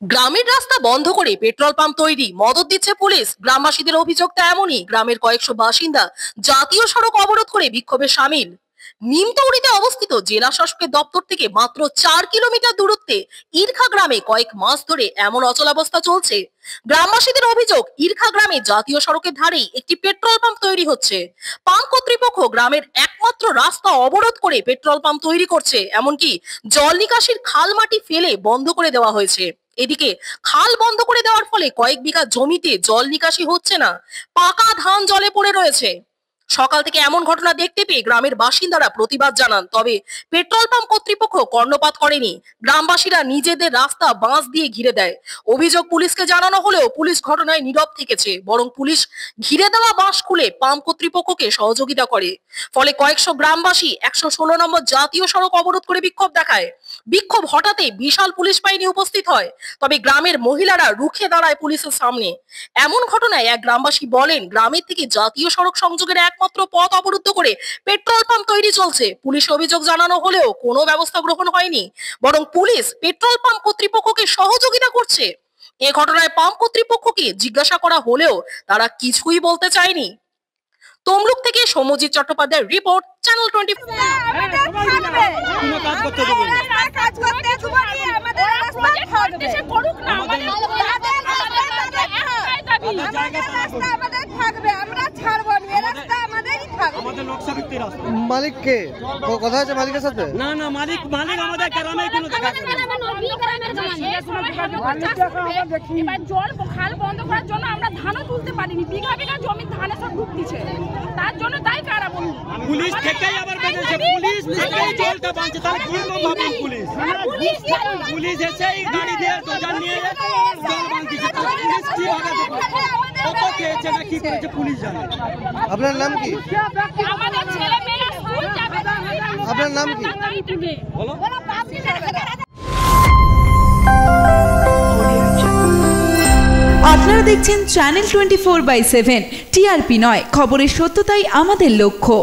গ্রামের রাস্তা বন্ধ করে পেট্রোল পাম্প তৈরি মদদ দিচ্ছে পুলিশ। গ্রামবাসীদের অভিযোগ তো এমনই। গ্রামের কয়েকশো বাসিন্দা জাতীয় সড়ক অবরোধ করে বিক্ষোভে সামিল। নিমতৌড়িতে অবস্থিত জেলা শাসকের দপ্তর থেকে মাত্র 4 কিলোমিটার দূরত্বে ইরখা গ্রামে কয়েক মাস ধরে এমন অচলাবস্থা চলছে। গ্রামবাসীদের অভিযোগ, ইরখা গ্রামে জাতীয় সড়কের ধারেই একটি পেট্রোল পাম্প তৈরি হচ্ছে। পাম্প কর্তৃপক্ষ গ্রামের একমাত্র রাস্তা অবরোধ করে পেট্রোল পাম্প তৈরি করছে। এমনকি জল নিকাশির খাল মাটি ফেলে বন্ধ করে দেওয়া হয়েছে। এদিকে খাল বন্ধ করে দেওয়ার ফলে কয়েক বিঘা জমিতে জল নিকাশি হচ্ছে না, পাকা ধান জলে পড়ে রয়েছে। সকাল থেকে এমন ঘটনা দেখতে পেয়ে গ্রামের বাসিন্দারা প্রতিবাদ জানান, তবে পেট্রোল পাম্প কর্তৃপক্ষ কর্ণপাত করেনি। গ্রামবাসীরা নিজেদের রাস্তা বাঁশ দিয়ে ঘিরে দেয়। অভিযোগ পুলিশকে জানানো হলেও পুলিশ ঘটনায় নীরব থেকেছে, বরং পুলিশ ঘিরে দেওয়া বাঁশ খুলে পাম্প কর্তৃপক্ষকে সহযোগিতা করে। ফলে কয়েকশো গ্রামবাসী 116 নম্বর জাতীয় সড়ক অবরোধ করে বিক্ষোভ দেখায়। বিক্ষোভ হঠাতে বিশাল পুলিশ বাহিনী উপস্থিত হয়, তবে গ্রামের মহিলারা রুখে দাঁড়ায় পুলিশের সামনে। এমন ঘটনায় এক গ্রামবাসী বলেন, গ্রামের থেকে জাতীয় সড়ক সংযোগের একমাত্র পথ অবরুদ্ধ করে পেট্রোল পাম্প তৈরি চলছে। পুলিশ অভিযোগ জানানো হলেও কোনো ব্যবস্থা গ্রহণ হয়নি, বরং পুলিশ পেট্রোল পাম্প কর্তৃপক্ষকে সহযোগিতা করছে। এ ঘটনায় পাম্প কর্তৃপক্ষকে জিজ্ঞাসা করা হলেও তারা কিছুই বলতে চায়নি। তমলুক থেকে সৌম্যজিৎ চট্টোপাধ্যায়ের রিপোর্ট, চ্যানেল 24। মালিক কে কথা আছে মালিকের সাথে? না না, মালিক আমাদের গ্রামে কোনো জল খাল বন্ধ করার জন্য আমরা ধানও তুলতে পারিনি। বিঘা বিঘা জমি ধানে সব ঢুকতিছে, তার জন্য দায়ী কারা বলুন? পুলিশ থেকেই আবার বেঁধেছে, পুলিশ থেকেই জলটা বাঁচছে। তাহলে দুর্গ ভাবুন, পুলিশ এসেই গাড়ি দিয়ে ডোজার নিয়ে জল বাঁধছে। পুলিশ কিভাবে কত খেয়েছে না কি করেছে পুলিশ জানে। আপনার নাম কি? আমাদের ছেলে মেয়ে স্কুল যাবে। আপনার নাম কি? বলো। আপনারা দেখছেন চ্যানেল 24/7। টিআরপি নয়, খবরের সত্যতাই আমাদের লক্ষ্য।